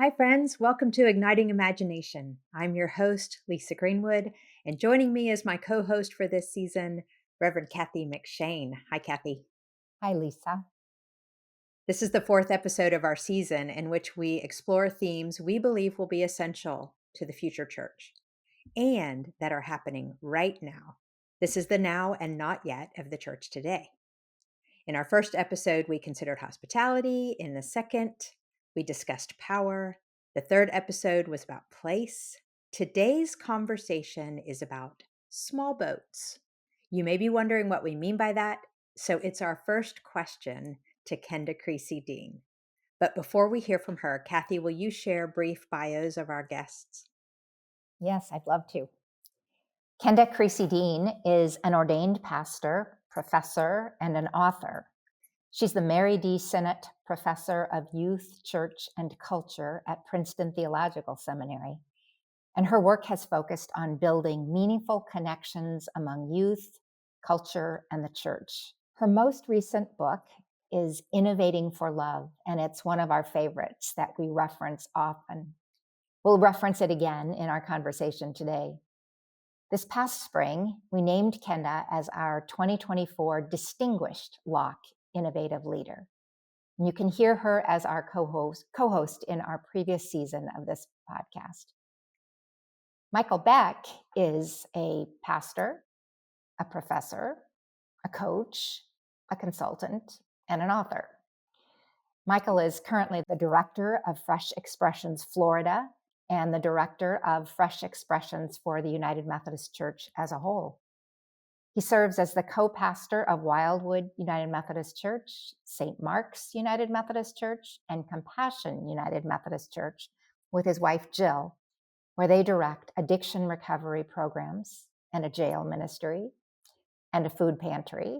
Hi, friends. Welcome to Igniting Imagination. I'm your host, Lisa Greenwood, and joining me as my co host for this season, Reverend Kathi McShane. Hi, Kathi. Hi, Lisa. This is the fourth episode of our season in which we explore themes we believe will be essential to the future church and that are happening right now. This is the now and not yet of the church today. In our first episode, we considered hospitality. In the second, we discussed power. The third episode was about place. Today's conversation is about small boats. You may be wondering what we mean by that, so it's our first question to Kenda Creasy Dean. But before we hear from her, Kathi, will you share brief bios of our guests? Yes, I'd love to. Kenda Creasy Dean is an ordained pastor, professor, and an author. She's the Mary D. Sinnott Professor of Youth, Church, and Culture at Princeton Theological Seminary. And her work has focused on building meaningful connections among youth, culture, and the church. Her most recent book is Innovating for Love, and it's one of our favorites that we reference often. We'll reference it again in our conversation today. This past spring, we named Kenda as our 2024 Distinguished Lock Innovative Leader. And you can hear her as our co-host in our previous season of this podcast. Michael Beck is a pastor, a professor, a coach, a consultant, and an author. Michael is currently the director of Fresh Expressions Florida and the director of Fresh Expressions for the United Methodist Church as a whole. He serves as the co-pastor of Wildwood United Methodist Church, St. Mark's United Methodist Church, and Compassion United Methodist Church with his wife, Jill, where they direct addiction recovery programs and a jail ministry and a food pantry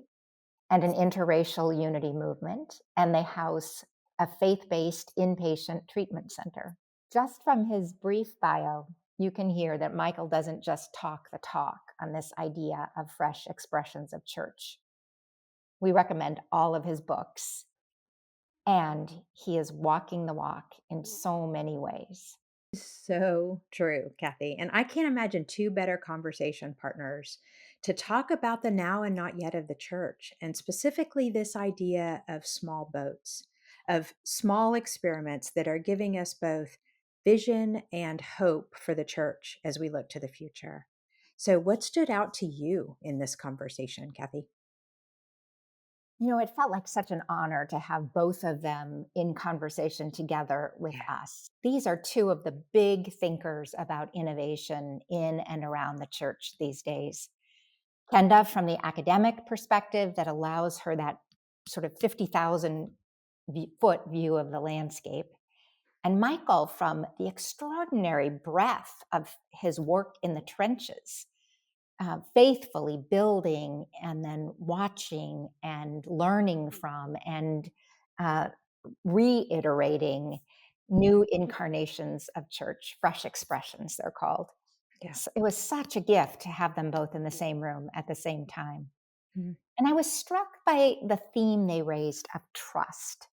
and an interracial unity movement, and they house a faith-based inpatient treatment center. Just from his brief bio, you can hear that Michael doesn't just talk the talk on this idea of fresh expressions of church. We recommend all of his books, and he is walking the walk in so many ways. So true, Kathi. And I can't imagine two better conversation partners to talk about the now and not yet of the church, and specifically this idea of small boats, of small experiments that are giving us both vision and hope for the church as we look to the future. So, what stood out to you in this conversation, Kathi? You know, it felt like such an honor to have both of them in conversation together with Yeah. us. These are two of the big thinkers about innovation in and around the church these days. Kenda, from the academic perspective that allows her that sort of 50,000 foot view of the landscape, and Michael from the extraordinary breadth of his work in the trenches, faithfully building and then watching and learning from and uh, reiterating new incarnations of church, fresh expressions, they're called. Yeah. It was such a gift to have them both in the same room at the same time. Mhm. And I was struck by the theme they raised of trust.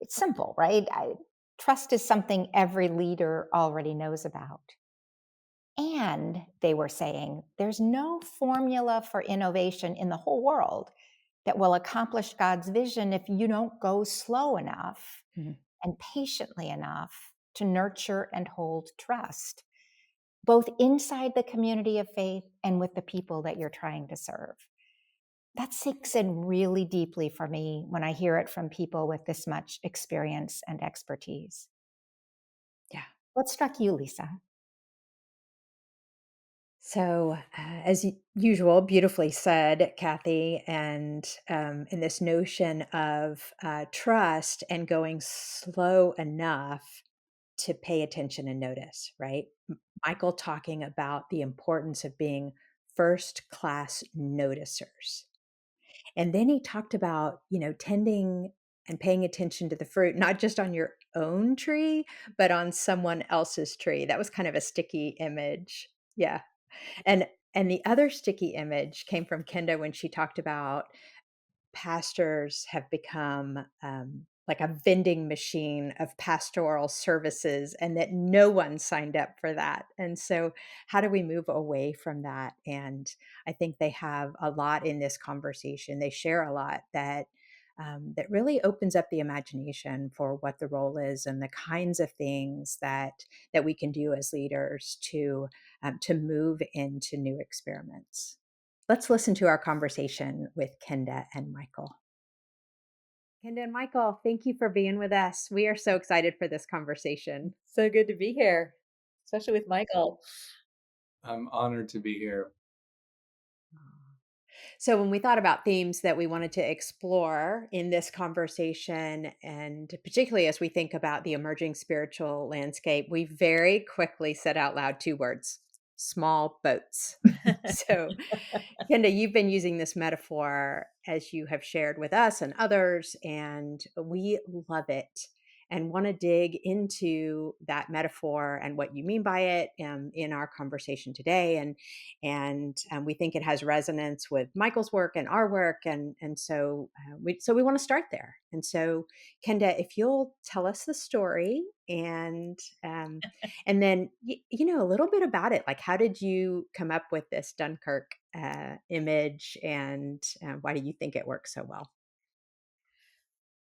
It's simple, right? Trust is something every leader already knows about. And they were saying there's no formula for innovation in the whole world that will accomplish God's vision if you don't go slow enough Mhm. and patiently enough to nurture and hold trust, both inside the community of faith and with the people that you're trying to serve. That sinks in really deeply for me when I hear it from people with this much experience and expertise. Yeah. What struck you, Lisa? So, as usual, beautifully said, Kathi, and in this notion of trust and going slow enough to pay attention and notice, right? Michael talking about the importance of being first class noticers. And then he talked about, tending and paying attention to the fruit, not just on your own tree, but on someone else's tree. That was kind of a sticky image. Yeah. And and the other sticky image came from Kenda when she talked about pastors have become like a vending machine of pastoral services and that no one signed up for that. And so how do we move away from that? And I think they have a lot in this conversation. They share a lot that really opens up the imagination for what the role is and the kinds of things that we can do as leaders to move into new experiments. Let's listen to our conversation with Kenda and Michael. Kenda and Michael, thank you for being with us. We are so excited for this conversation. So good to be here, especially with Michael. I'm honored to be here. So, when we thought about themes that we wanted to explore in this conversation, and particularly as we think about the emerging spiritual landscape, we very quickly said out loud two words: small boats. So, Kenda, you've been using this metaphor as you have shared with us and others, and we love it and want to dig into that metaphor and what you mean by it in our conversation today. And we think it has resonance with Michael's work and our work, and so we want to start there. And so, Kenda, if you'll tell us the story and then, a little bit about it. Like, how did you come up with this Dunkirk image, and why do you think it works so well?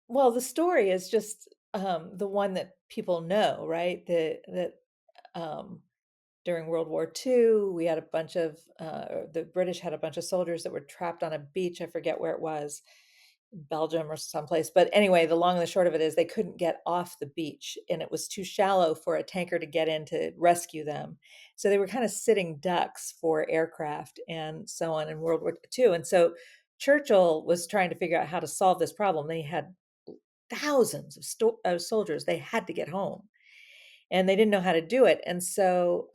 Well, the story is just the one that people know, right? That um, during World War II, we had a bunch of the British had a bunch of soldiers that were trapped on a beach. I forget where it was, Belgium or someplace. But anyway, the long and the short of it is they couldn't get off the beach and it was too shallow for a tanker to get in to rescue them. So they were kind of sitting ducks for aircraft and so on in World War II. And so Churchill was trying to figure out how to solve this problem. They had thousands of soldiers. They had to get home and they didn't know how to do it. And so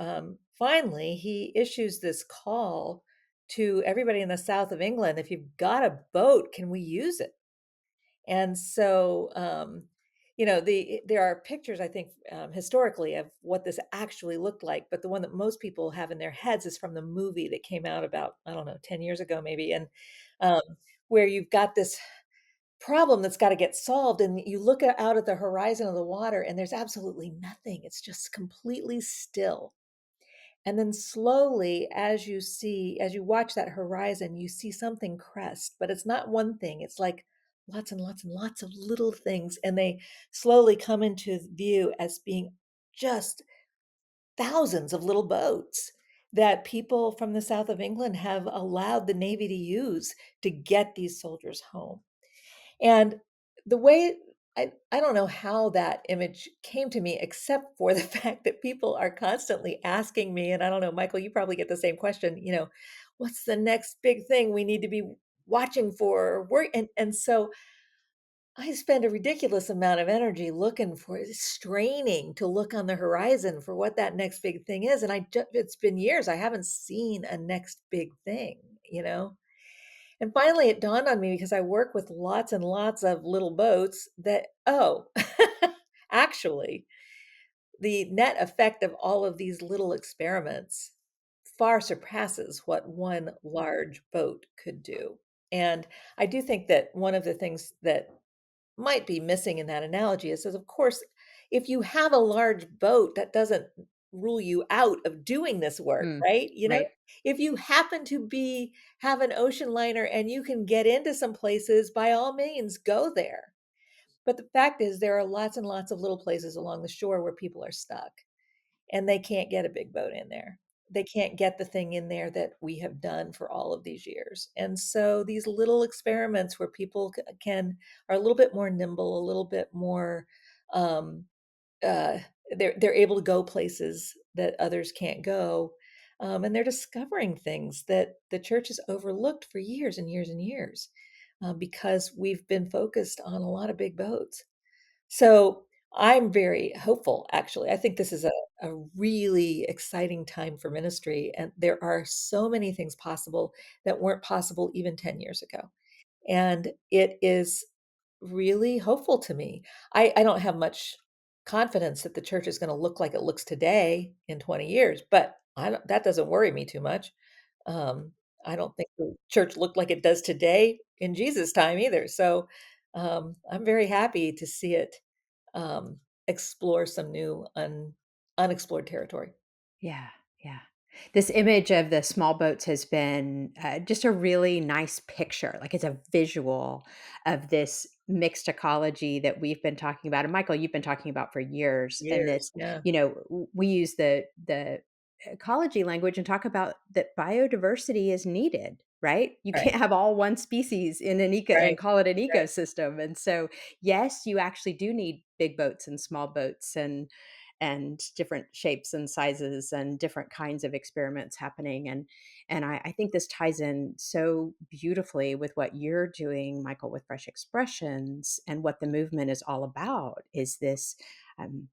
finally, he issues this call to everybody in the south of England, if you've got a boat, can we use it? And so, there are pictures, I think, historically of what this actually looked like. But the one that most people have in their heads is from the movie that came out about, I don't know, 10 years ago, maybe. And um, where you've got this problem that's got to get solved. And you look out at the horizon of the water, and there's absolutely nothing. It's just completely still. And then slowly, as you watch that horizon, you see something crest, but it's not one thing. It's like lots and lots and lots of little things. And they slowly come into view as being just thousands of little boats that people from the south of England have allowed the Navy to use to get these soldiers home. And the way I don't know how that image came to me except for the fact that people are constantly asking me, and I don't know, Michael, you probably get the same question, what's the next big thing we need to be watching for or work and so I spend a ridiculous amount of energy looking for straining to look on the horizon for what that next big thing is. And it's been years. I haven't seen a next big thing, you know? And finally, it dawned on me because I work with lots and lots of little boats that, oh, actually, the net effect of all of these little experiments far surpasses what one large boat could do. And I do think that one of the things that might be missing in that analogy is, of course, if you have a large boat, that doesn't rule you out of doing this work, Mm, right? right. If you happen to be have an ocean liner and you can get into some places, by all means, go there. But the fact is, there are lots and lots of little places along the shore where people are stuck and they can't get a big boat in there. They can't get the thing in there that we have done for all of these years. And so these little experiments where people can are a little bit more nimble, a little bit more um, uh, they're able to go places that others can't go, and they're discovering things that the church has overlooked for years and years and years because we've been focused on a lot of big boats. So I'm very hopeful, actually. I think this is a really exciting time for ministry. And there are so many things possible that weren't possible even 10 years ago. And it is really hopeful to me. I don't have much confidence that the church is going to look like it looks today in 20 years, but that doesn't worry me too much. Um, I don't think the church looked like it does today in Jesus' time either. So I'm very happy to see it explore some new unexplored territory. Yeah, yeah. This image of the small boats has been just a really nice picture. Like it's a visual of this mixed ecology that we've been talking about, and Michael, you've been talking about for years. And Years, it's, yeah. we use the ecology language and talk about that biodiversity is needed. Right? You Right, can't have all one species in an eco and right, call it an right. ecosystem. And so, yes, you actually do need big boats and small boats and different shapes and sizes and different kinds of experiments happening. And I think this ties in so beautifully with what you're doing, Michael, with Fresh Expressions, and what the movement is all about is this um,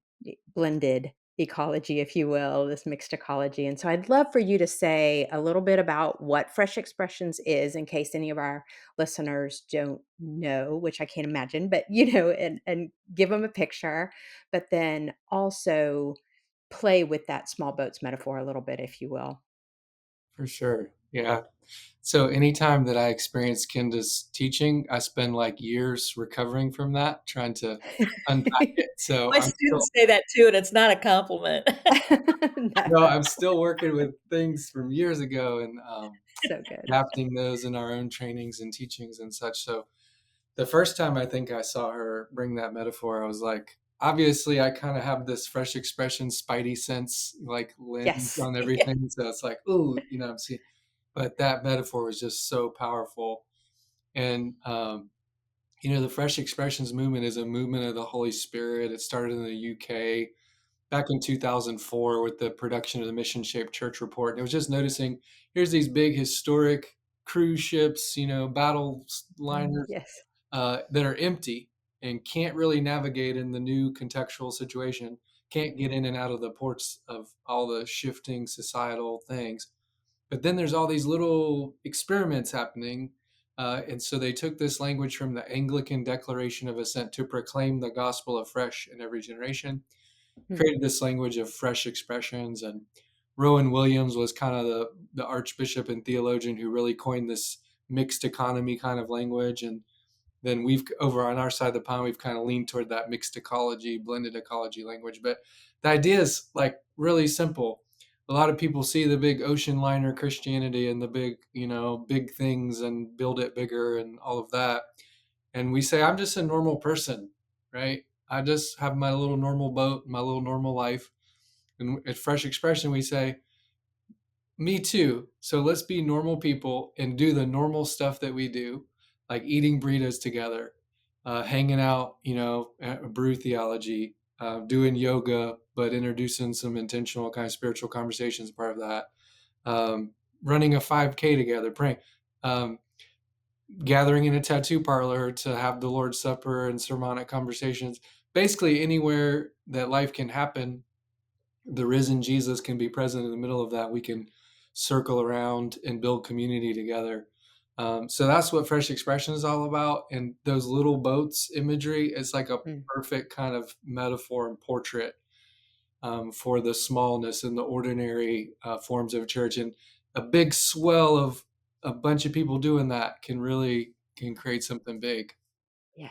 blended ecology, if you will, this mixed ecology. And so I'd love for you to say a little bit about what Fresh Expressions is in case any of our listeners don't know, which I can't imagine, but and give them a picture, but then also play with that small boats metaphor a little bit, if you will. For sure. Yeah. So anytime that I experience Kenda's teaching, I spend like years recovering from that, trying to unpack it. So My I'm still, students say that too, and it's not a compliment. No, no, I'm still working with things from years ago and so good. adapting those in our own trainings and teachings and such. So the first time I think I saw her bring that metaphor, I was like, obviously, I kind of have this fresh expression, spidey sense, like lens Yes. on Yeah. everything. So it's like, ooh, I'm seeing. But that metaphor was just so powerful. And, the fresh expressions movement is a movement of the Holy Spirit. It started in the UK back in 2004 with the production of the Mission Shaped Church Report. And it was just noticing here's these big historic cruise ships, battle liners Yes. that are empty and can't really navigate in the new contextual situation, can't get in and out of the ports of all the shifting societal things. But then there's all these little experiments happening. And so they took this language from the Anglican Declaration of Assent to proclaim the gospel afresh in every generation, Hmm. created this language of fresh expressions. And Rowan Williams was kind of the archbishop and theologian who really coined this mixed economy kind of language. And then we've over on our side of the pond, we've kind of leaned toward that mixed ecology, blended ecology language. But the idea is like really simple. A lot of people see the big ocean liner Christianity and the big, big things and build it bigger and all of that. And we say, I'm just a normal person, right? I just have my little normal boat, my little normal life. And at Fresh Expression, we say, me too. So let's be normal people and do the normal stuff that we do, like eating burritos together, hanging out, at brew theology, doing yoga, but introducing some intentional kind of spiritual conversations part of that, running a 5K together, praying, um, gathering in a tattoo parlor to have the Lord's Supper and sermonic conversations. Basically, anywhere that life can happen, the risen Jesus can be present in the middle of that. We can circle around and build community together. So that's what Fresh Expression is all about. And those little boats imagery is like a Mm. perfect kind of metaphor and portrait for the smallness and the ordinary forms of church. And a big swell of a bunch of people doing that can create something big. Yeah.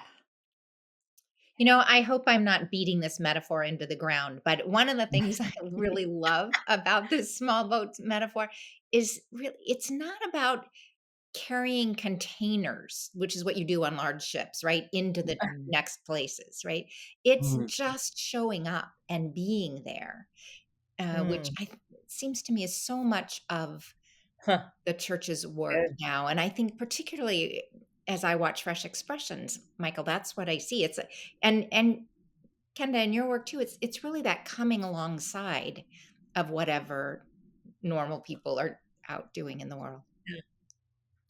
I hope I'm not beating this metaphor into the ground, but one of the things I really love about this small boat metaphor is really it's not about carrying containers, which is what you do on large ships, right, into the Mm. next places, right? It's Mm, just showing up and being there, which Mm, seems to me is so much of huh, the church's work good. now. And I think particularly as I watch Fresh Expressions, Michael, that's what I see. And Kenda, in your work too, it's really that coming alongside of whatever normal people are out doing in the world.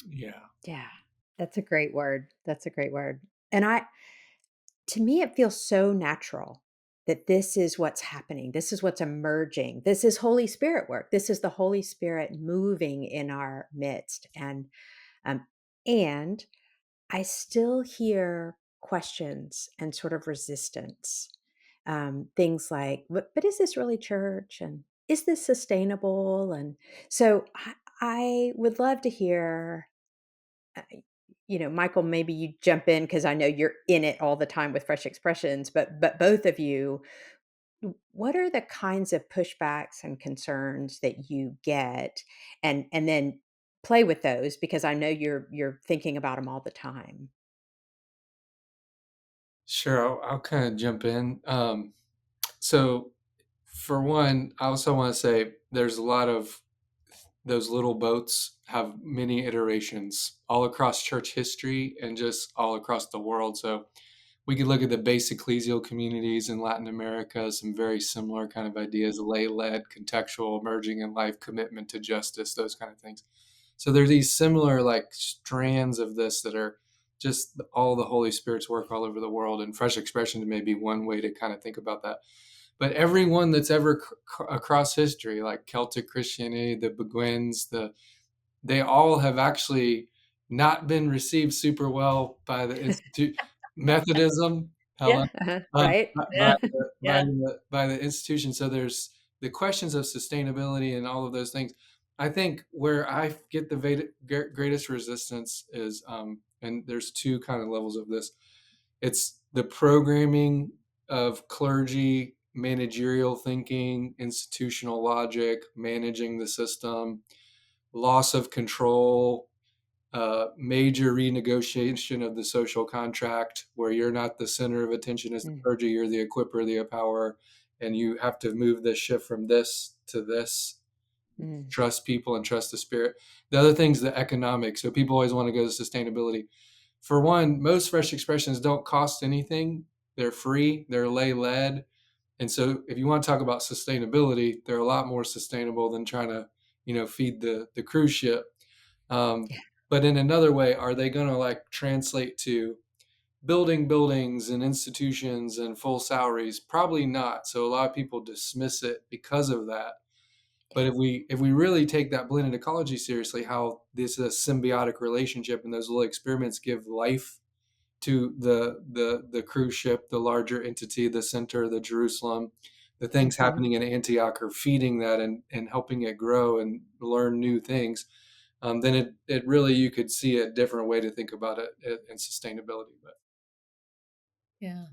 yeah. Yeah. That's a great word. That's a great word. And to me, it feels so natural that this is what's happening. This is what's emerging. This is Holy Spirit work. This is the Holy Spirit moving in our midst. Um, and I still hear questions and sort of resistance. Things like, but is this really church? And is this sustainable? And so I would love to hear Michael, maybe you jump in because I know you're in it all the time with Fresh Expressions, but both of you, what are the kinds of pushbacks and concerns that you get, and then play with those because I know you're thinking about them all the time. Sure, I'll kind of jump in. So, for one, I also want to say there's a lot of those little boats have many iterations all across church history and just all across the world. So, we could look at the base ecclesial communities in Latin America, some very similar kind of ideas, lay led, contextual, emerging in life, commitment to justice, those kind of things. So there's these similar like strands of this that are just all the Holy Spirit's work all over the world. And Fresh Expressions may be one way to kind of think about that. But everyone that's ever across history, like Celtic Christianity, the Beguines, they all have actually not been received super well by the institute. Methodism, Yeah. Helen, Right? Yeah. Yeah. by the institution. So there's the questions of sustainability and all of those things. I think where I get the greatest resistance is, and there's two kind of levels of this. It's the programming of clergy, managerial thinking, institutional logic, managing the system, loss of control, major renegotiation of the social contract where you're not the center of attention as the Mm, clergy, you're the equiper, the power, and you have to move the shift from this to this. mm. Trust people and trust the spirit. The other thing is the economic. So people always want to go to sustainability. For one, most Fresh Expressions don't cost anything. They're free. They're lay led. And so if you want to talk about sustainability, they're a lot more sustainable than trying to, feed the cruise ship. Um, Yeah. but in another way, are they going to like translate to building buildings and institutions and full salaries? Probably not. So a lot of people dismiss it because of that. But if we really take that blended ecology seriously, how this is a symbiotic relationship and those little experiments give life to the cruise ship, the larger entity, the center, the Jerusalem, the things Mhm. happening in Antioch are feeding that and helping it grow and learn new things. Then it really, you could see a different way to think about it in sustainability. But Yeah.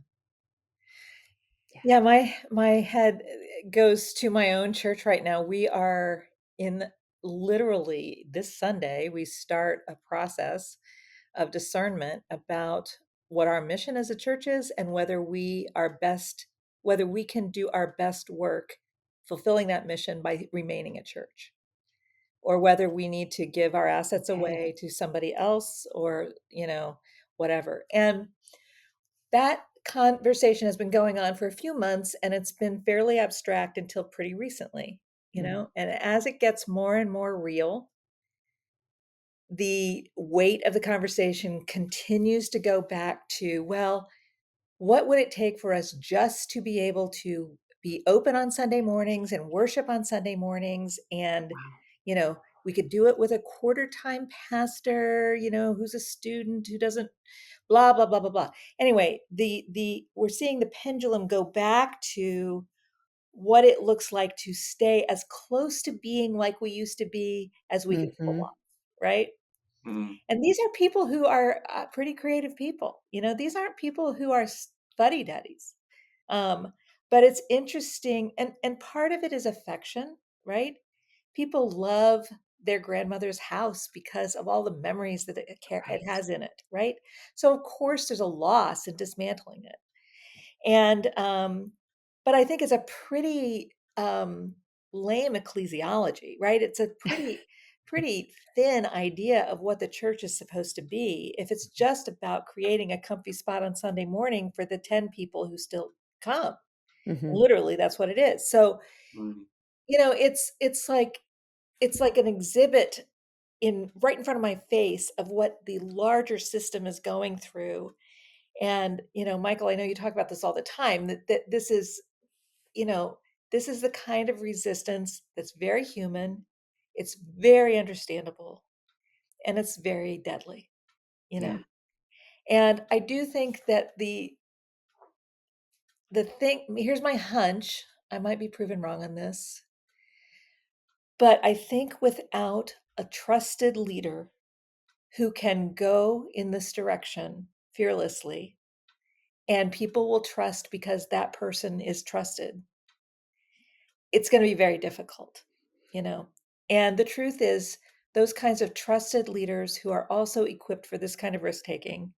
Yeah. Yeah, my head goes to my own church right now. We are in literally this Sunday, we start a process of discernment about what our mission as a church is and whether we can do our best work fulfilling that mission by remaining a church, or whether we need to give our assets Okay. away to somebody else, or, whatever. And that conversation has been going on for a few months, and it's been fairly abstract until pretty recently, Mm. and as it gets more and more real, the weight of the conversation continues to go back to, well, what would it take for us just to be able to be open on Sunday mornings and worship on Sunday mornings? And, Wow. we could do it with a quarter time pastor, who's a student who doesn't blah, blah, blah, blah, blah. Anyway, the we're seeing the pendulum go back to what it looks like to stay as close to being like we used to be as we could pull Mhm. off, right? mm, And these are people who are pretty creative people. These aren't people who are fuddy duddies. Um, but it's interesting, and part of it is affection, right? People love their grandmother's house because of all the memories that it Right. has in it, right? So of course there's a loss in dismantling it. And but I think it's a pretty lame ecclesiology, right? It's a pretty thin idea of what the church is supposed to be if it's just about creating a comfy spot on Sunday morning for the 10 people who still come. Mhm. Literally, that's what it is. So, mm, it's like an exhibit in right in front of my face of what the larger system is going through. And, Michael, I know you talk about this all the time, that you know, this is the kind of resistance that's very human, it's very understandable, and it's very deadly, you Yeah. know. And I do think that the thing here's my hunch, I might be proven wrong on this, but I think without a trusted leader who can go in this direction fearlessly, and people will trust because that person is trusted, it's going to be very difficult, you know. And the truth is, those kinds of trusted leaders who are also equipped for this kind of risk taking,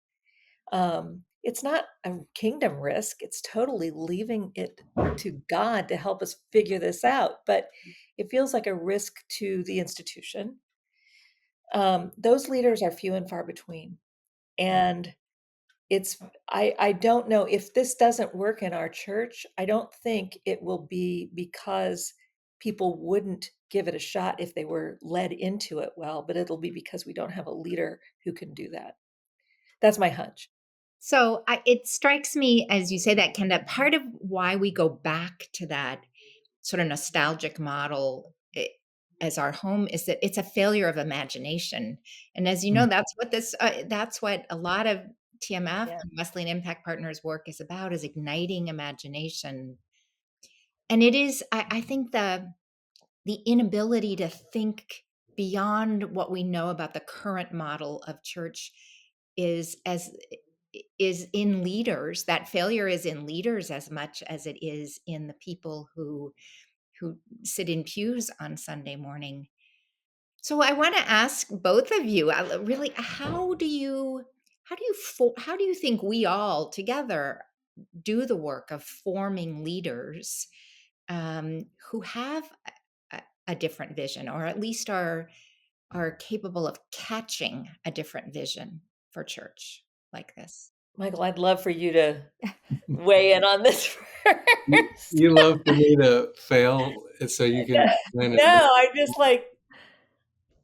it's not a kingdom risk. It's totally leaving it to God to help us figure this out. But it feels like a risk to the institution. Those leaders are few and far between. And it's, I don't know if this doesn't work in our church. I don't think it will be because people wouldn't give it a shot if they were led into it well, but it'll be because we don't have a leader who can do that. That's my hunch. So it strikes me as you say that, Kenda, part of why we go back to that sort of nostalgic model as our home is that it's a failure of imagination. And as you know, that's what a lot of TMF Yeah. and Wesleyan Impact Partners work is about, is igniting imagination. And it is, I think the inability to think beyond what we know about the current model of church is in leaders. That failure is in leaders as much as it is in the people who sit in pews on Sunday morning. So I want to ask both of you, really, how do you think we all together do the work of forming leaders who have a different vision, or at least are capable of catching a different vision for church like this? Michael, I'd love for you to weigh in on this first. You love for me to fail so you can explain it. No, I just like,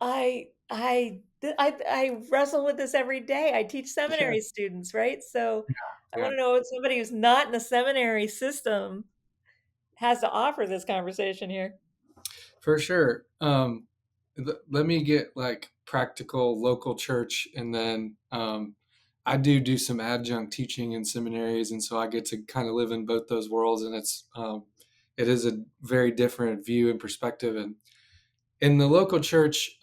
I wrestle with this every day. I teach Yeah, seminary students, right? So I yeah, want to know what somebody who's not in the seminary system has to offer this conversation here. for sure. Let me get like practical local church, and then I do some adjunct teaching in seminaries, and so I get to kind of live in both those worlds, and it is a very different view and perspective. And in the local church,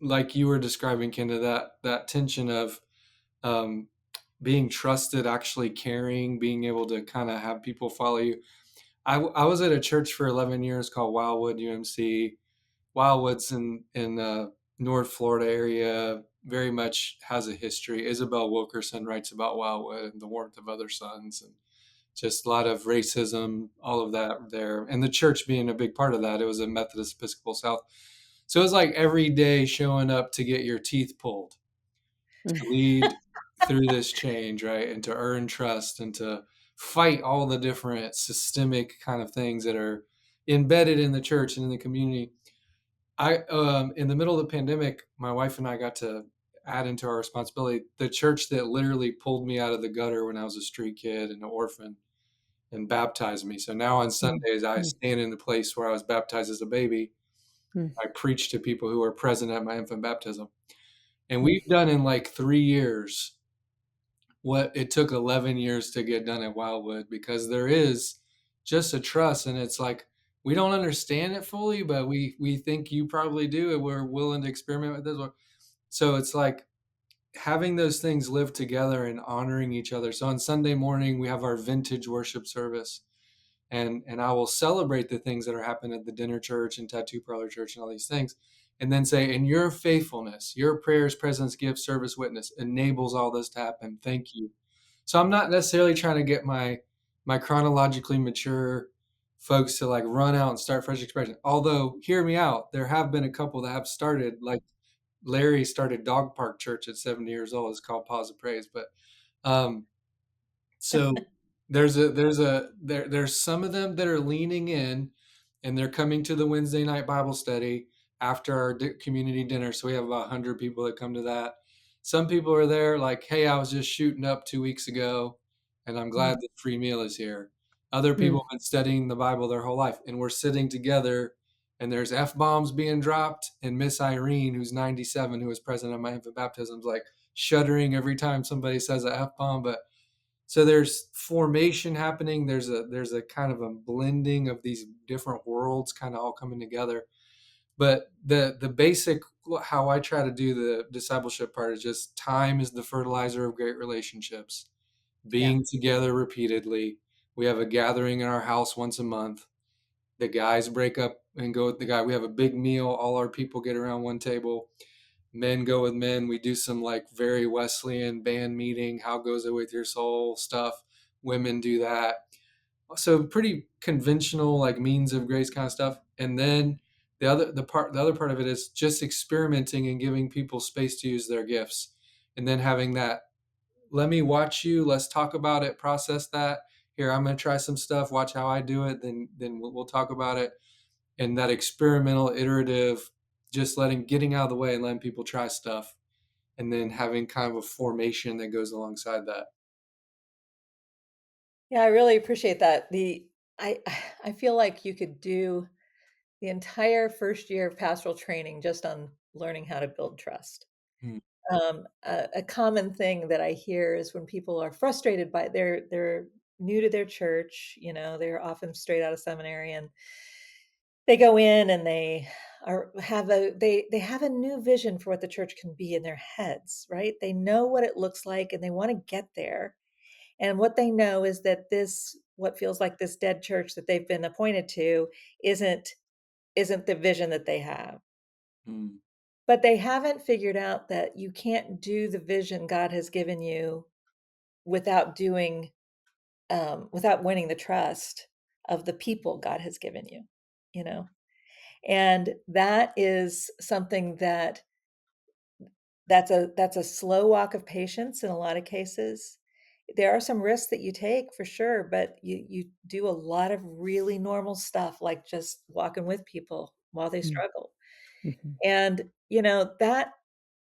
like you were describing, Kenda, that tension of um, being trusted, actually caring, being able to kind of have people follow you. I was at a church for 11 years called Wildwood UMC. Wildwood's in North Florida area, very much has a history. Isabel Wilkerson writes about Wildwood and the warmth of other suns, and just a lot of racism, all of that there. And the church being a big part of that, it was a Methodist Episcopal South. So it was like every day showing up to get your teeth pulled, to lead through this change, right? And to earn trust and to fight all the different systemic kind of things that are embedded in the church and in the community. In the middle of the pandemic, my wife and I got to add into our responsibility the church that literally pulled me out of the gutter when I was a street kid and an orphan and baptized me. So now on Sundays, I stand in the place where I was baptized as a baby. I preach to people who were present at my infant baptism. And we've done in like 3 years what it took 11 years to get done at Wildwood, because there is just a trust. And it's like, we don't understand it fully, but we think you probably do. And we're willing to experiment with this one. So it's like having those things live together and honoring each other. So on Sunday morning, we have our vintage worship service. And I will celebrate the things that are happening at the dinner church and tattoo parlor church and all these things, and then say, in your faithfulness, your prayers, presence, gift, service, witness enables all this to happen. Thank you. So I'm not necessarily trying to get my chronologically mature folks to like run out and start fresh expression. Although, hear me out, there have been a couple that have started, like Larry started Dog Park Church at 70 years old. It's called Pause of Praise. But um, so there's some of them that are leaning in, and they're coming to the Wednesday night Bible study after our community dinner. So we have about 100 people that come to that. Some people are there like, hey, I was just shooting up 2 weeks ago, and I'm glad the free meal is here. Other people have been studying the Bible their whole life, and we're sitting together, and there's F-bombs being dropped, and Miss Irene, who's 97, who was present at my infant baptism, is like shuddering every time somebody says a F-bomb. But so there's formation happening. There's a kind of a blending of these different worlds kind of all coming together. But the basic, how I try to do the discipleship part is just time is the fertilizer of great relationships. Yeah. Being together repeatedly. We have a gathering in our house once a month. The guys break up and go with the guy. We have a big meal. All our people get around one table. Men go with men. We do some like very Wesleyan band meeting, how goes it with your soul stuff. Women do that. So pretty conventional like means of grace kind of stuff. And then the other part of it is just experimenting and giving people space to use their gifts. And then having that, let me watch you, let's talk about it, process that. Here, I'm going to try some stuff, watch how I do it, then we'll talk about it. And that experimental, iterative, just getting out of the way and letting people try stuff, and then having kind of a formation that goes alongside that. Yeah, I really appreciate that. I I feel like you could do the entire first year of pastoral training just on learning how to build trust. Mm, A common thing that I hear is when people are frustrated by they're new to their church, they're often straight out of seminary and they go in and they have a new vision for what the church can be in their heads, right? They know what it looks like and they want to get there. And what they know is that this what feels like this dead church that they've been appointed to isn't isn't the vision that they have. mm, But they haven't figured out that you can't do the vision God has given you without without winning the trust of the people God has given you, you know? And that is something that's a slow walk of patience in a lot of cases. There are some risks that you take for sure, but you do a lot of really normal stuff, like just walking with people while they Mm, struggle. mhm, And, that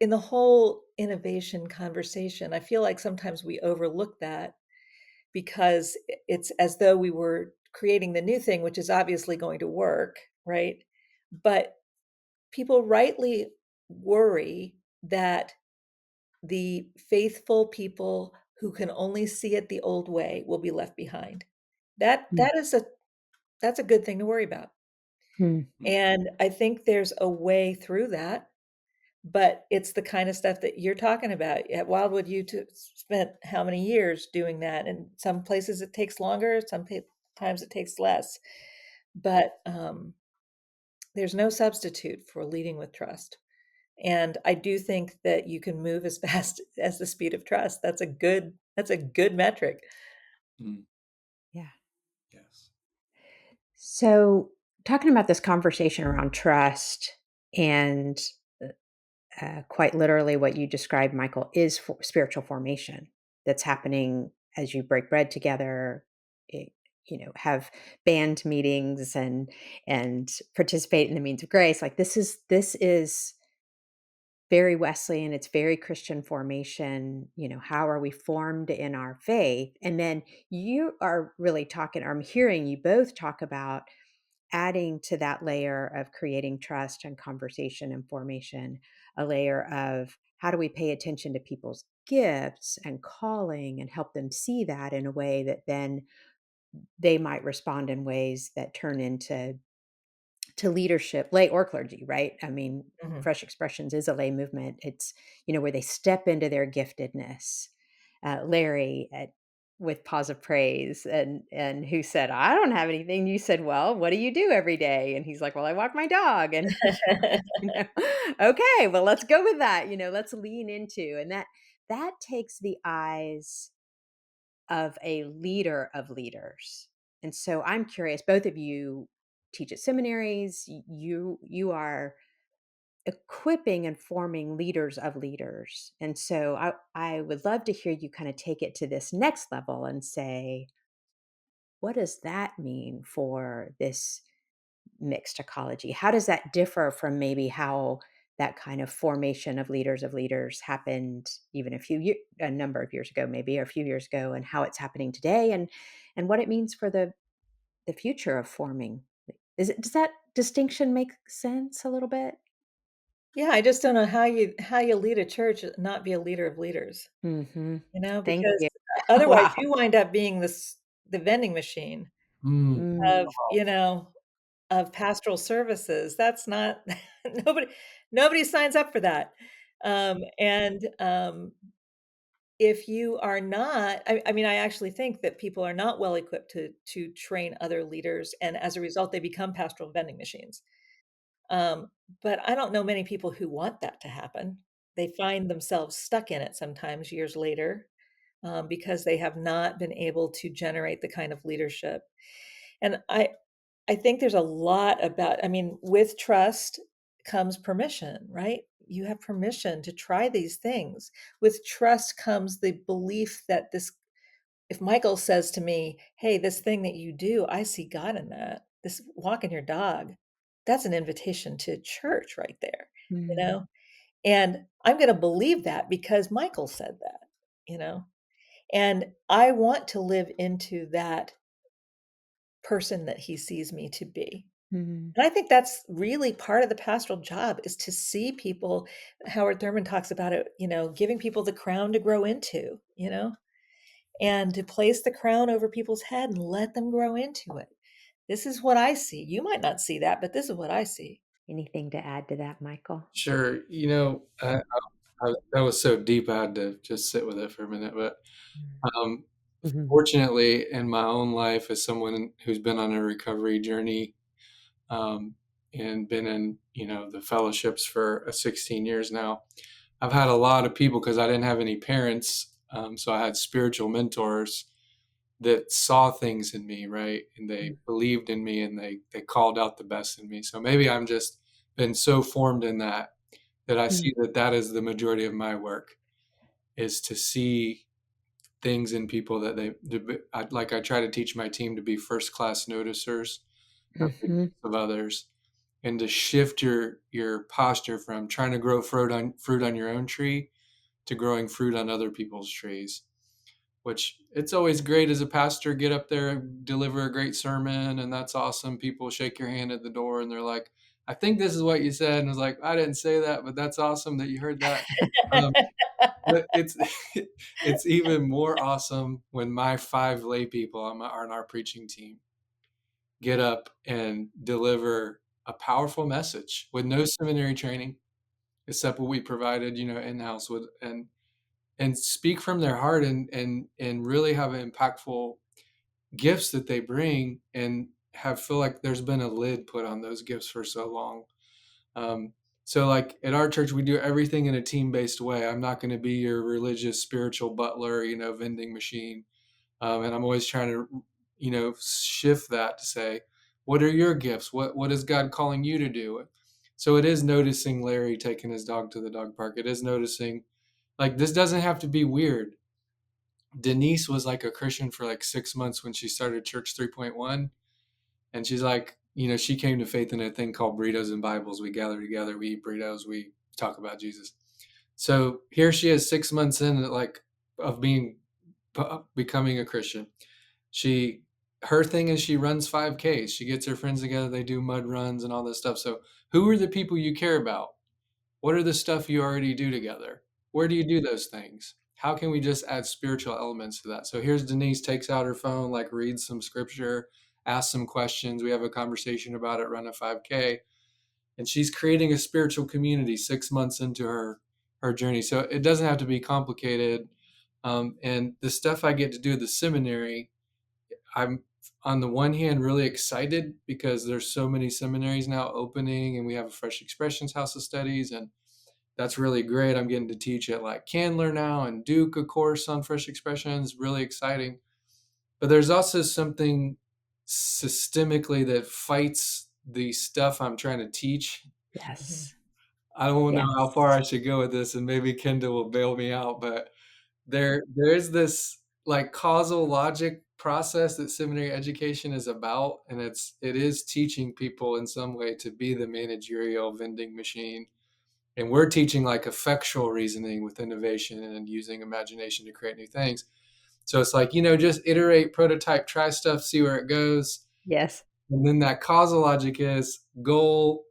in the whole innovation conversation, I feel like sometimes we overlook that because it's as though we were creating the new thing, which is obviously going to work, right? But people rightly worry that the faithful people who can only see it the old way will be left behind. That mm, that is a that's a good thing to worry about. mm, mm, And I think there's a way through that, but it's the kind of stuff that you're talking about. At Wildwood, spent how many years doing that? And some places it takes longer, times it takes less. But there's no substitute for leading with trust. And I do think that you can move as fast as the speed of trust. That's a good metric. mm. yeah. Yes. So, talking about this conversation around trust and quite literally what you described, Michael, is spiritual formation that's happening as you break bread together, eh, have band meetings and participate in the means of grace. Like this is very Wesleyan. It's very Christian formation. How are we formed in our faith? And then you are really talking, or I'm hearing you both talk about adding to that layer of creating trust and conversation and formation, a layer of how do we pay attention to people's gifts and calling and help them see that in a way that then they might respond in ways that turn into leadership, lay or clergy, right? I mean, Mhm. Fresh Expressions is a lay movement. It's, where they step into their giftedness. Larry with Pause of Praise, and who said, "I don't have anything." You said, "Well, what do you do every day?" And he's like, "Well, I walk my dog." And you know, okay, well, let's go with that. Let's lean into, and that takes the eyes of a leader of leaders. And so I'm curious, both of you teach at seminaries, you are equipping and forming leaders of leaders. And so I would love to hear you kind of take it to this next level and say, what does that mean for this mixed ecology? How does that differ from maybe how that kind of formation of leaders happened even a number of years ago, maybe, or a few years ago, and how it's happening today, and what it means for the future of forming? Does that distinction make sense a little bit? Yeah, I just don't know how you lead a church and not be a leader of leaders, Hmm. Thank because you. otherwise Wow. you wind up being the vending machine Mm, Mm, of, of pastoral services. That's not nobody nobody signs up for that. And if you are not, I mean, I actually think that people are not well equipped to train other leaders, and as a result, they become pastoral vending machines. Um, but I don't know many people who want that to happen. They find themselves stuck in it sometimes years later, because they have not been able to generate the kind of leadership. And I think there's a lot about, I mean, with trust comes permission, right? You have permission to try these things. With trust comes the belief that this, if Michael says to me, "Hey, this thing that you do, I see God in that. This walking your dog, that's an invitation to church right there," you Mm, know? And I'm going to believe that because Michael said that, you know? And I want to live into that person that he sees me to be. mm, And I think that's really part of the pastoral job is to see people. Howard Thurman talks about it, giving people the crown to grow into, and to place the crown over people's head and let them grow into it. This is what I see. You might not see that, but this is what I see. anything to add to that, Michael? Sure. That was so deep. I had to just sit with it for a minute. But um, Mhm, fortunately, in my own life, as someone who's been on a recovery journey um, and been in, the fellowships for 16 years now, I've had a lot of people because I didn't have any parents. So I had spiritual mentors that saw things in me, right? And they mm, believed in me and they called out the best in me. So maybe I'm just been so formed in that I mm, see that is the majority of my work is to see things in people that I try to teach my team to be first class noticers of the mhm, gifts of others and to shift your posture from trying to grow fruit on your own tree to growing fruit on other people's trees, which it's always great as a pastor, get up there, deliver a great sermon, and that's awesome. People shake your hand at the door and they're like, I think this is what you said. And I was like, I didn't say that, but that's awesome that you heard that. Um, but it's it's even more awesome when my 5 lay people on our preaching team get up and deliver a powerful message with no seminary training except what we provided, in-house with and speak from their heart and really have impactful gifts that they bring and have feel like there's been a lid put on those gifts for so long. Um, so like at our church, we do everything in a team-based way. I'm not going to be your religious spiritual butler, vending machine. And I'm always trying to, shift that to say, what are your gifts? What is God calling you to do? So it is noticing Larry taking his dog to the dog park. It is noticing like this doesn't have to be weird. Denise was like a Christian for like 6 months when she started Church 3.1. And she's like, she came to faith in a thing called burritos and Bibles. We gather together, we eat burritos, we talk about Jesus. So here she is 6 months in, like, of becoming a Christian. She, her thing is she runs 5Ks. She gets her friends together, they do mud runs and all this stuff. So who are the people you care about? What are the stuff you already do together? Where do you do those things? How can we just add spiritual elements to that? So here's Denise takes out her phone, like reads some scripture, asks some questions. We have a conversation about it, run a 5K. And she's creating a spiritual community 6 months into her journey. So it doesn't have to be complicated. And the stuff I get to do at the seminary, I'm on the one hand really excited because there's so many seminaries now opening and we have a Fresh Expressions House of Studies and that's really great. I'm getting to teach at like Candler now and Duke, of course, on Fresh Expressions. Really exciting. But there's also something systemically that fights the stuff I'm trying to teach. Mhm. yes, I don't know how far yes, I should go with this, and maybe Kendall will bail me out, but there is this like causal logic process that seminary education is about, and it is teaching people in some way to be the managerial vending machine. And we're teaching like effectual reasoning with innovation and using imagination to create new things. So it's like, just iterate, prototype, try stuff, see where it goes. yes, And then that causal logic is goal,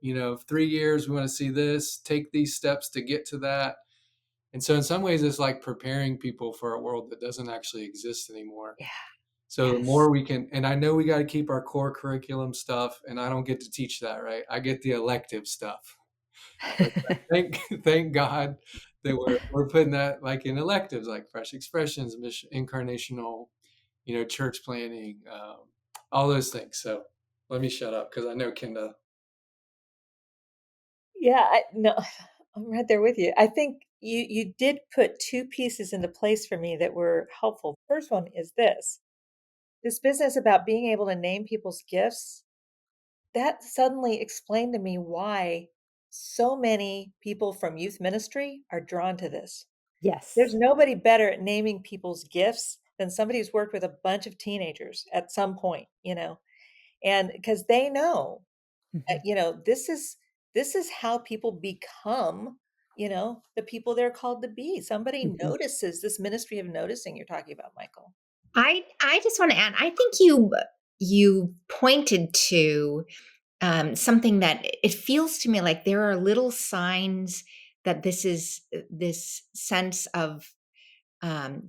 3 years, we want to see this, take these steps to get to that. And so in some ways, it's like preparing people for a world that doesn't actually exist anymore. yeah, So the Yes. more we can, and I know we got to keep our core curriculum stuff, and I don't get to teach that, right? I get the elective stuff. But thank God that we're putting that like in electives, like fresh expressions, mission, incarnational, church planning, all those things. So let me shut up because I know Kenda. Yeah, no, I'm right there with you. I think you did put two pieces into place for me that were helpful. First one is this business about being able to name people's gifts. That suddenly explained to me why so many people from youth ministry are drawn to this. There's Yes. nobody better at naming people's gifts than somebody who's worked with a bunch of teenagers at some point, and because they know, Mhm. this is how people become, the people they're called to be. Somebody Mhm. notices this ministry of noticing you're talking about, Michael. I just want to add, I think you pointed to something that it feels to me like there are little signs that this is this sense of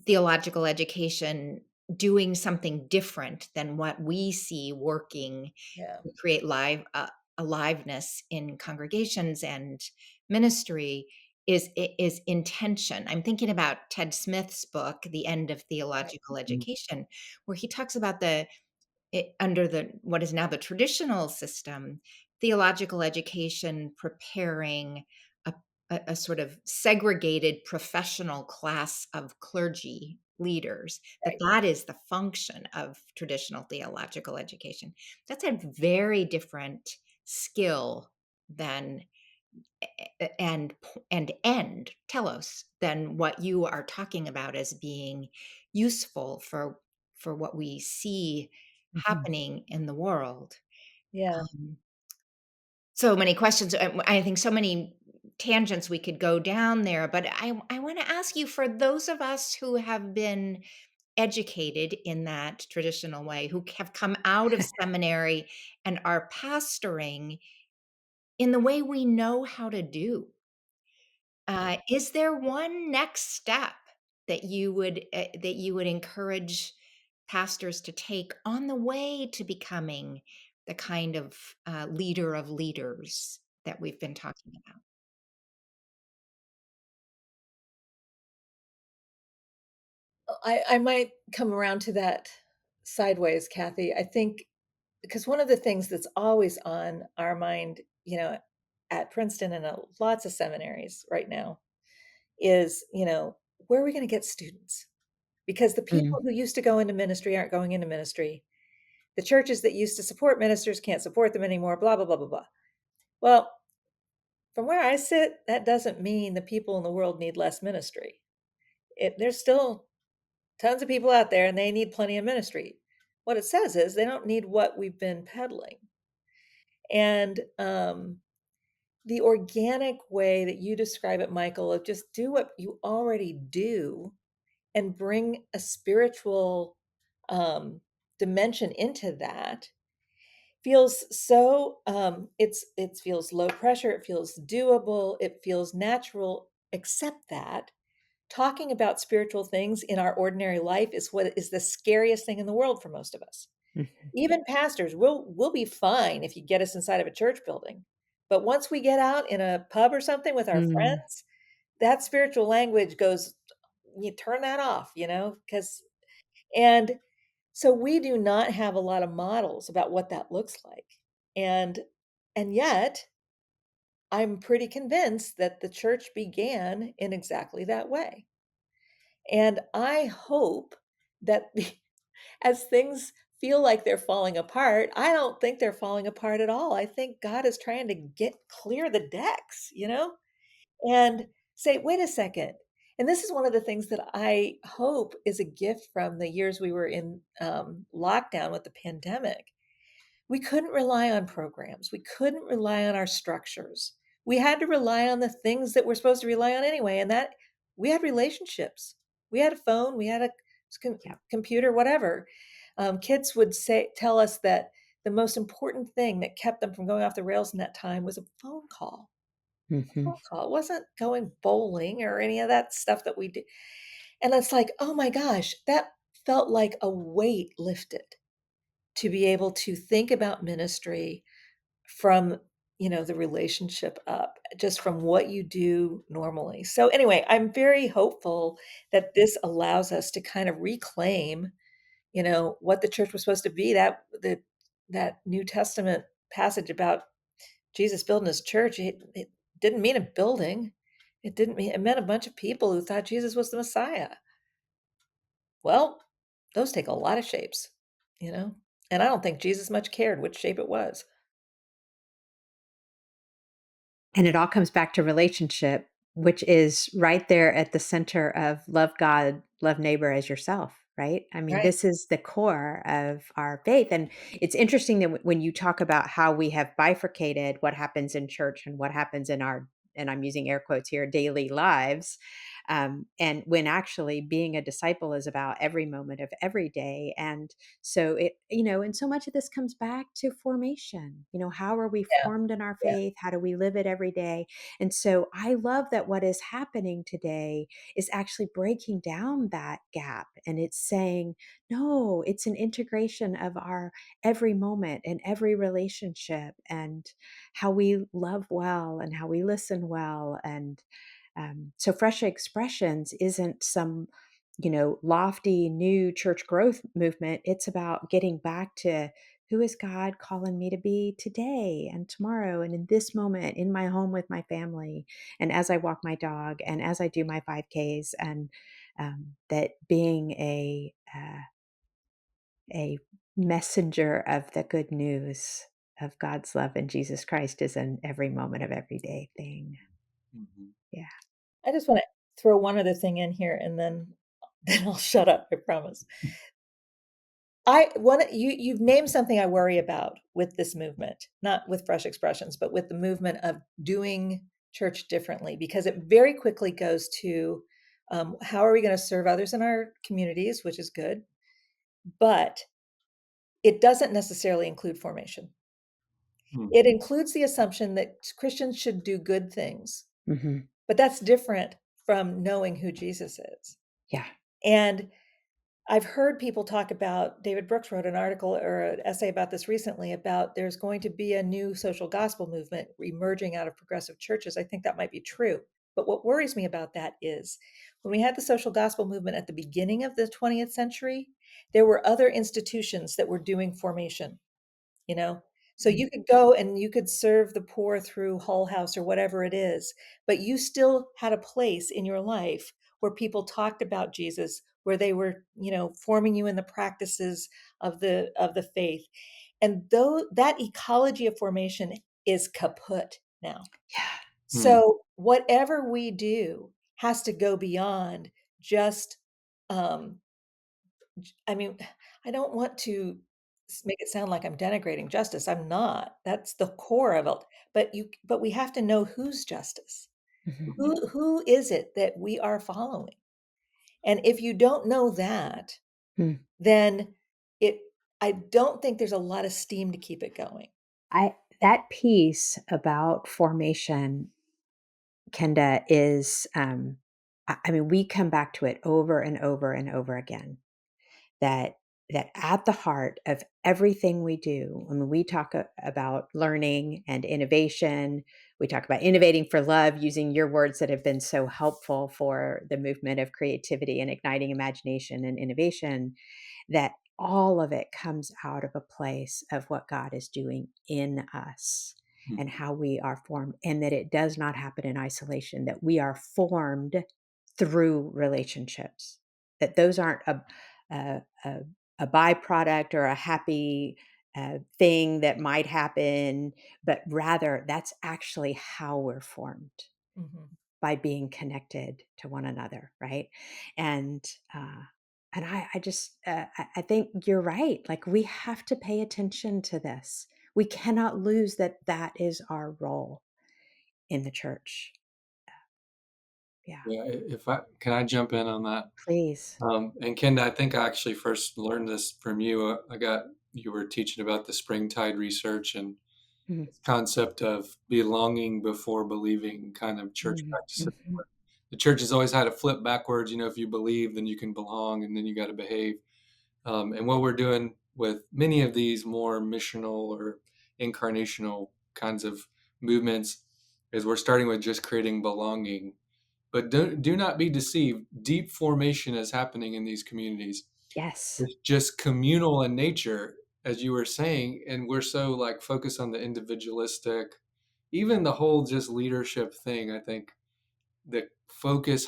theological education doing something different than what we see working Yeah, to create aliveness in congregations and ministry is intention. I'm thinking about Ted Smith's book, The End of right. Theological Mm. Education, where he talks about under the what is now the traditional system, theological education preparing a, a sort of segregated professional class of clergy leaders, Right. that is the function of traditional theological education. That's a very different skill than and end telos than what you are talking about as being useful for what we see Mhm. happening in the world. Yeah. So many questions. I think so many tangents we could go down there, but I want to ask you, for those of us who have been educated in that traditional way, who have come out of seminary and are pastoring in the way we know how to do, is there one next step that you would encourage pastors to take on the way to becoming the kind of leader of leaders that we've been talking about? I might come around to that sideways, Kathy. I think because one of the things that's always on our mind, at Princeton and lots of seminaries right now is, where are we going to get students? Because the Mm. people who used to go into ministry aren't going into ministry. The churches that used to support ministers can't support them anymore, blah, blah, blah, blah, blah. Well, from where I sit, that doesn't mean the people in the world need less ministry. There's still tons of people out there and they need plenty of ministry. What it says is they don't need what we've been peddling. And the organic way that you describe it, Michael, of just do what you already do and bring a spiritual dimension into that feels so it feels low pressure, it feels doable, it feels natural, except that talking about spiritual things in our ordinary life is what is the scariest thing in the world for most of us. Mhm. Even pastors, we'll be fine if you get us inside of a church building. But once we get out in a pub or something with our Mm. friends, that spiritual language goes, you turn that off, because and so we do not have a lot of models about what that looks like. And and yet I'm pretty convinced that the church began in exactly that way. And I hope that as things feel like they're falling apart, I don't think they're falling apart at all. I think God is trying to clear the decks, and say, wait a second. And this is one of the things that I hope is a gift from the years we were in lockdown with the pandemic. We couldn't rely on programs. We couldn't rely on our structures. We had to rely on the things that we're supposed to rely on anyway. And that we had relationships. We had a phone. We had a Yeah. computer, whatever. Kids would tell us that the most important thing that kept them from going off the rails in that time was a phone call. A Mhm. phone call. It wasn't going bowling or any of that stuff that we did. And it's like, oh my gosh, that felt like a weight lifted to be able to think about ministry from, the relationship up, just from what you do normally. So anyway, I'm very hopeful that this allows us to kind of reclaim, what the church was supposed to be. That New Testament passage about Jesus building his church, it didn't mean a building. It meant a bunch of people who thought Jesus was the Messiah. Well, those take a lot of shapes, you know? And I don't think Jesus much cared which shape it was. And it all comes back to relationship, which is right there at the center of love God, love neighbor as yourself, right? I mean, Right. this is the core of our faith. And it's interesting that when you talk about how we have bifurcated what happens in church and what happens in our, and I'm using air quotes here, daily lives. And when actually being a disciple is about every moment of every day. And so and so much of this comes back to formation. How are we Yeah, formed in our yeah, faith? How do we live it every day? And so I love that what is happening today is actually breaking down that gap. And it's saying, no, it's an integration of our every moment and every relationship and how we love well and how we listen well. And so Fresh Expressions isn't some, lofty new church growth movement. It's about getting back to who is God calling me to be today and tomorrow and in this moment in my home with my family and as I walk my dog and as I do my 5Ks and that being a messenger of the good news of God's love in Jesus Christ is an every moment of everyday thing. Mhm. Yeah. I just wanna throw one other thing in here and then then I'll shut up, I promise. You've named something I worry about with this movement, not with Fresh Expressions, but with the movement of doing church differently, because it very quickly goes to, how are we gonna serve others in our communities, which is good, but it doesn't necessarily include formation. Mm. It includes the assumption that Christians should do good things, Hmm. but that's different from knowing who Jesus is. Yeah. And I've heard people talk about David Brooks wrote an article or an essay about this recently about there's going to be a new social gospel movement emerging out of progressive churches. I think that might be true. But what worries me about that is when we had the social gospel movement at the beginning of the 20th century, there were other institutions that were doing formation, you know? So Mm. you could go and you could serve the poor through Hull House or whatever it is, but you still had a place in your life where people talked about Jesus, where they were, forming you in the practices of the faith. And though that ecology of formation is kaput now. Yeah. Mm. So whatever we do has to go beyond just um, I mean, I don't want to make it sound like I'm denigrating justice. I'm not. That's the core of it. But we have to know whose justice. Mhm. Who is it that we are following? And if you don't know that, Mm. then it I don't think there's a lot of steam to keep it going. I That piece about formation, Kenda, is I mean, we come back to it over and over and over again. That at the heart of everything we do, I mean, we talk about learning and innovation. We talk about innovating for love, using your words that have been so helpful for the movement of creativity and igniting imagination and innovation, that all of it comes out of a place of what God is doing in us Mm. and how we are formed, and that it does not happen in isolation, that we are formed through relationships, that those aren't a, a, a byproduct or a happy thing that might happen, but rather that's actually how we're formed Mhm. by being connected to one another, right? And uh, I just I think you're right. Like we have to pay attention to this. We cannot lose that is our role in the church. Yeah, Yeah, if I can I jump in on that? please. And Ken, I think I actually first learned this from you. You were teaching about the springtide research and Mhm, this concept of belonging before believing kind of church mhm, practices. mhm, The church has always had a flip backwards. If you believe, then you can belong, and then you got to behave. And what we're doing with many of these more missional or incarnational kinds of movements is we're starting with just creating belonging. But do not be deceived. Deep formation is happening in these communities. Yes. It's just communal in nature, as you were saying, and we're so like focused on the individualistic, even the whole just leadership thing. I think the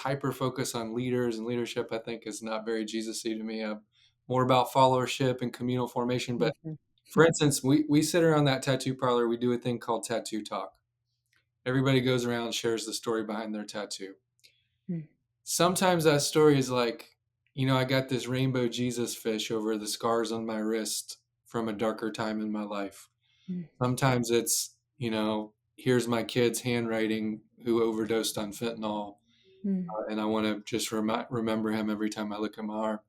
hyper focus on leaders and leadership, I think is not very Jesus-y to me. I'm more about followership and communal formation. But Mhm. for instance, we sit around that tattoo parlor, we do a thing called tattoo talk. Everybody goes around and shares the story behind their tattoo. Mm. Sometimes that story is like, I got this rainbow Jesus fish over the scars on my wrist from a darker time in my life. Mm. Sometimes it's, here's my kid's handwriting who overdosed on fentanyl, Mm. and I want to just remember him every time I look at my arm.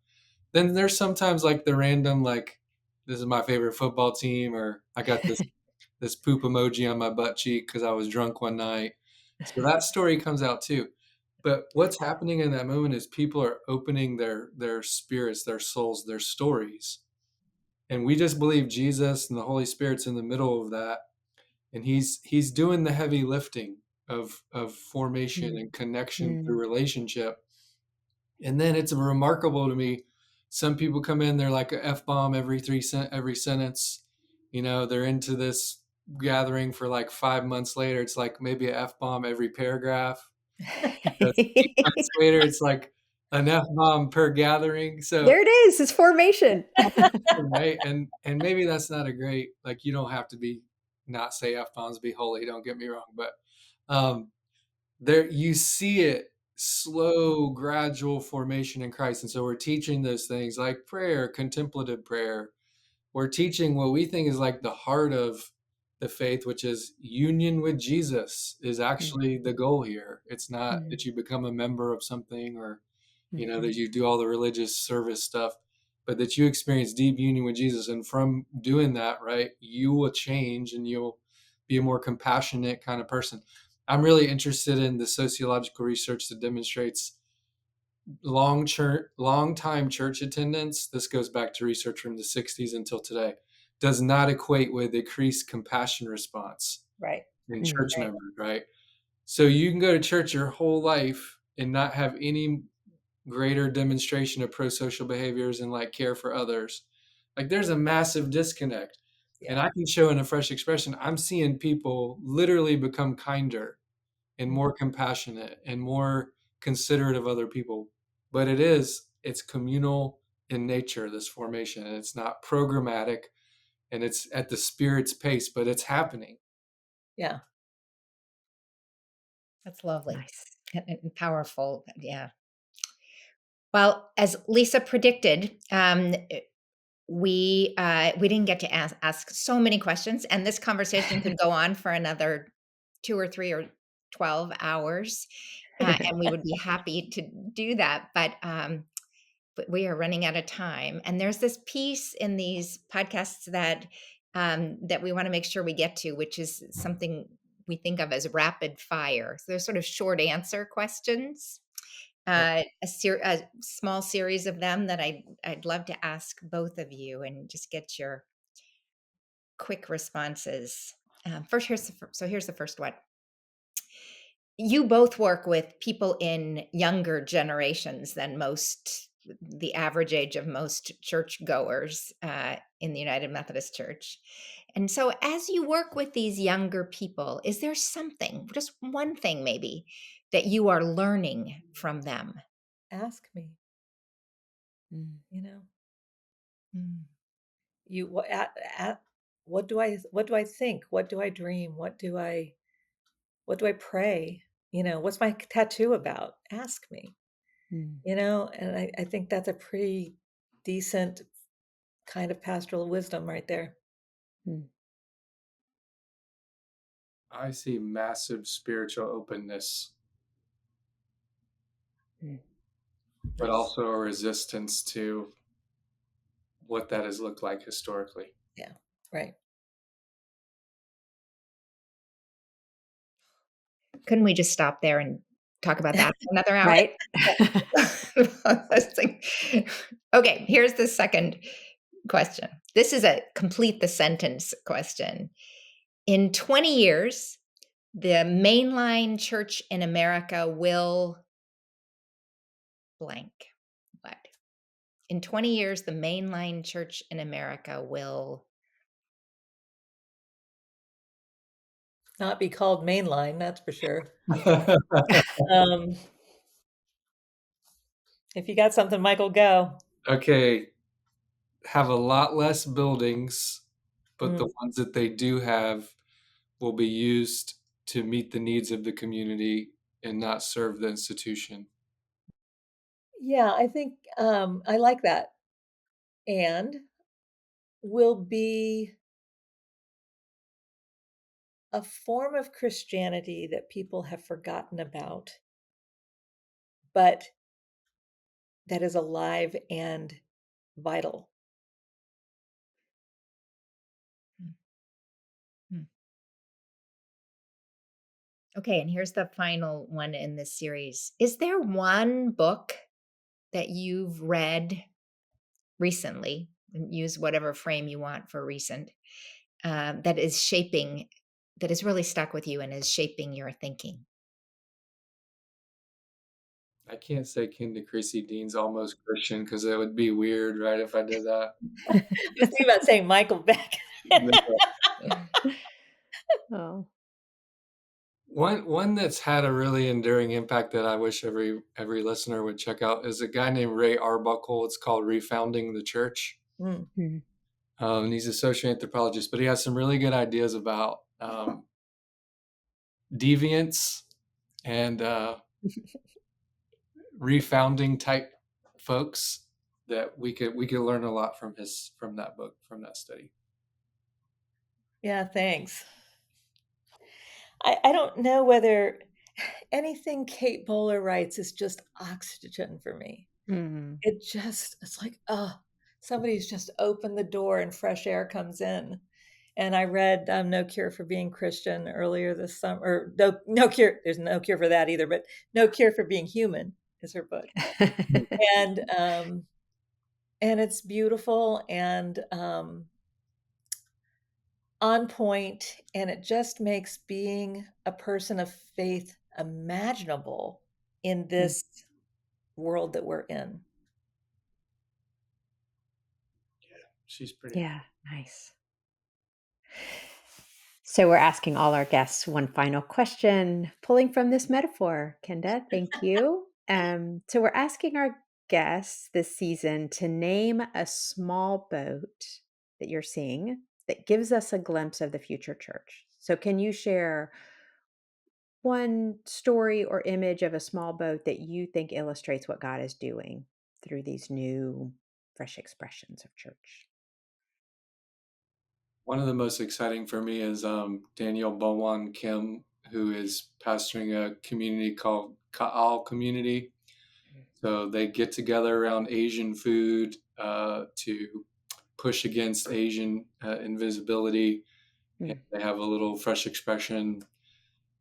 Then there's sometimes like the random, like, this is my favorite football team, or I got this poop emoji on my butt cheek because I was drunk one night. So that story comes out too. But what's happening in that moment is people are opening their spirits, their souls, their stories. And we just believe Jesus and the Holy Spirit's in the middle of that. And he's doing the heavy lifting of formation Mm. and connection through Mm. relationship. And then it's remarkable to me. Some people come in, they're like a F bomb every sentence. They're into this gathering for like 5 months later. It's like maybe a F bomb every paragraph. 8 months later, it's like an F bomb per gathering. So There it is. It's formation. right, and maybe that's not a great, like, you don't have to be not say F bombs, be holy. Don't get me wrong, but um, there you see it, slow gradual formation in Christ. And so we're teaching those things like prayer, contemplative prayer. We're teaching what we think is like the heart of the faith, which is union with Jesus is Mm. actually the goal here. It's not Mm. that you become a member of something, or Mhm. that you do all the religious service stuff, but that you experience deep union with Jesus. And from doing that, right, you will change and you'll be a more compassionate kind of person. I'm really interested in the sociological research that demonstrates long time church attendance. This goes back to research from the 60s until today, does not equate with increased compassion response Right. in Mm. church Right. members, right? So you can go to church your whole life and not have any greater demonstration of pro-social behaviors and like care for others. Like there's a massive disconnect. And Yeah. I can show in a fresh expression, I'm seeing people literally become kinder and Mm. more compassionate and more considerate of other people. But it's communal in nature, this formation. And it's not programmatic, and it's at the Spirit's pace, but it's happening. Yeah. That's lovely Nice. and powerful. Yeah. Well, as Lisa predicted, we didn't get to ask so many questions, and this conversation could go on for another 2 or 3 or 12 hours, and we would be happy to do that. But we are running out of time, and there's this piece in these podcasts that we want to make sure we get to, which is something we think of as rapid fire. So there's sort of short answer questions, a small series of them that I'd love to ask both of you and just get your quick responses. First, here's the first one. You both work with people in younger generations than the average age of most churchgoers in the United Methodist Church. And so, as you work with these younger people, is there something, just one thing maybe, that you are learning from them? Ask me, Mm. you know, Mm. you what do I think? What do I dream? What do I pray? What's my tattoo about? Ask me. Mm. And I think that's a pretty decent kind of pastoral wisdom right there. Mm. I see massive spiritual openness, Mm. but Nice. also a resistance to what that has looked like historically. Yeah. Right. Couldn't we just stop there and talk about that for another hour? Right? That's like- Okay, here's the second question. This is a complete the sentence question. In 20 years, the mainline church in America will blank. What? In 20 years, the mainline church in America will Not be called mainline, that's for sure. Um, if you got something, Michael, go. Okay, have a lot less buildings, but the Mm. ones that they do have will be used to meet the needs of the community and not serve the institution. Yeah, I think I like that. And will be a form of Christianity that people have forgotten about, but that is alive and vital. Hmm. Okay, and here's the final one in this series. Is there one book that you've read recently, and use whatever frame you want for recent, that is shaping, that has really stuck with you and is shaping your thinking? I can't say Kenda Creasy Dean's almost Christian because it would be weird, right, if I did that. I was thinking about saying Michael Beck. Oh. One that's had a really enduring impact that I wish every listener would check out is a guy named Ray Arbuckle. It's called Refounding the Church. Mm. Mm. And he's a social anthropologist, but he has some really good ideas about deviance and refounding type folks that we could learn a lot from that book, from that study. Yeah, thanks. I don't know whether anything Kate Bowler writes is just oxygen for me. Mm. It's like, oh, somebody's just opened the door and fresh air comes in. And I read No Cure for Being Christian earlier this summer. Or no cure. There's no cure for that either. But No Cure for Being Human is her book, and it's beautiful and on point, and it just makes being a person of faith imaginable in Mm. this world that we're in. She's pretty. Yeah, nice. So we're asking all our guests one final question, pulling from this metaphor. Kenda, thank you. So we're asking our guests this season to name a small boat that you're seeing that gives us a glimpse of the future church. So can you share one story or image of a small boat that you think illustrates what God is doing through these new, fresh expressions of church? One of the most exciting for me is Daniel Bowan Kim, who is pastoring a community called Ka'al Community. So they get together around Asian food to push against Asian invisibility. And Mm. they have a little fresh expression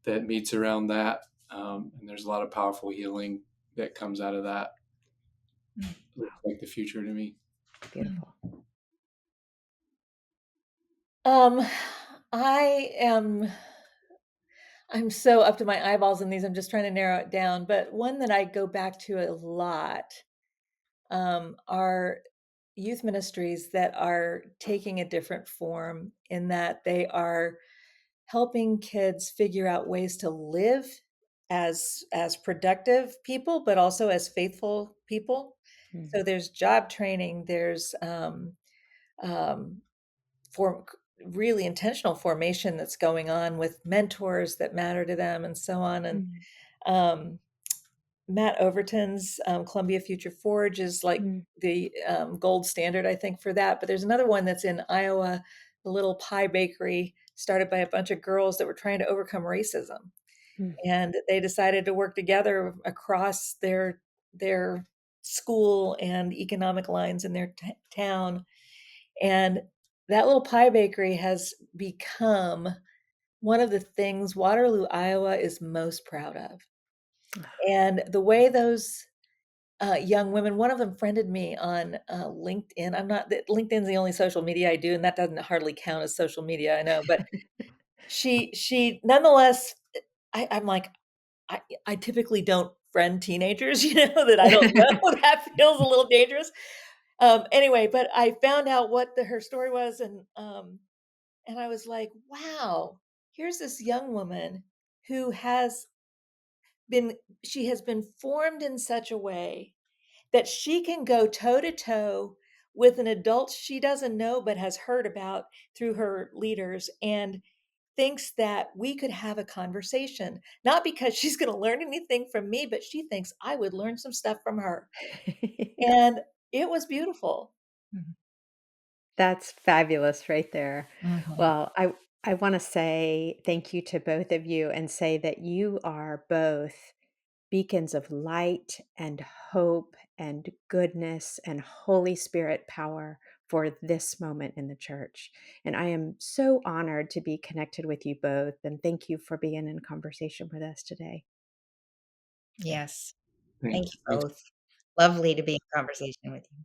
that meets around that. And there's a lot of powerful healing that comes out of that. Looks like the future to me. Beautiful. Um, I am I'm so up to my eyeballs in these. I'm just trying to narrow it down. But one that I go back to a lot are youth ministries that are taking a different form in that they are helping kids figure out ways to live as productive people, but also as faithful people. Mm. So there's job training, there's um, for really intentional formation that's going on with mentors that matter to them and so on. And Mm. um, Matt Overton's Columbia Future Forge is like Mm. the gold standard, I think, for that. But there's another one that's in Iowa, the Little Pie Bakery, started by a bunch of girls that were trying to overcome racism, Mm. and they decided to work together across their school and economic lines in their town. And that Little Pie Bakery has become one of the things Waterloo, Iowa is most proud of. And the way those young women. One of them friended me on LinkedIn. LinkedIn's the only social media I do, and that doesn't hardly count as social media, I know. But she nonetheless, I'm like, I typically don't friend teenagers, that I don't know. That feels a little dangerous. Anyway, but I found out what her story was, and I was like, wow, here's this young woman who been has been formed in such a way that she can go toe to toe with an adult she doesn't know but has heard about through her leaders, and thinks that we could have a conversation, not because she's going to learn anything from me, but she thinks I would learn some stuff from her. And it was beautiful. Mhm. That's fabulous right there. Mhm. Well, I wanna say thank you to both of you and say that you are both beacons of light and hope and goodness and Holy Spirit power for this moment in the church. And I am so honored to be connected with you both, and thank you for being in conversation with us today. Yes. Thank Thanks. you Thanks. both. Lovely to be in conversation with you.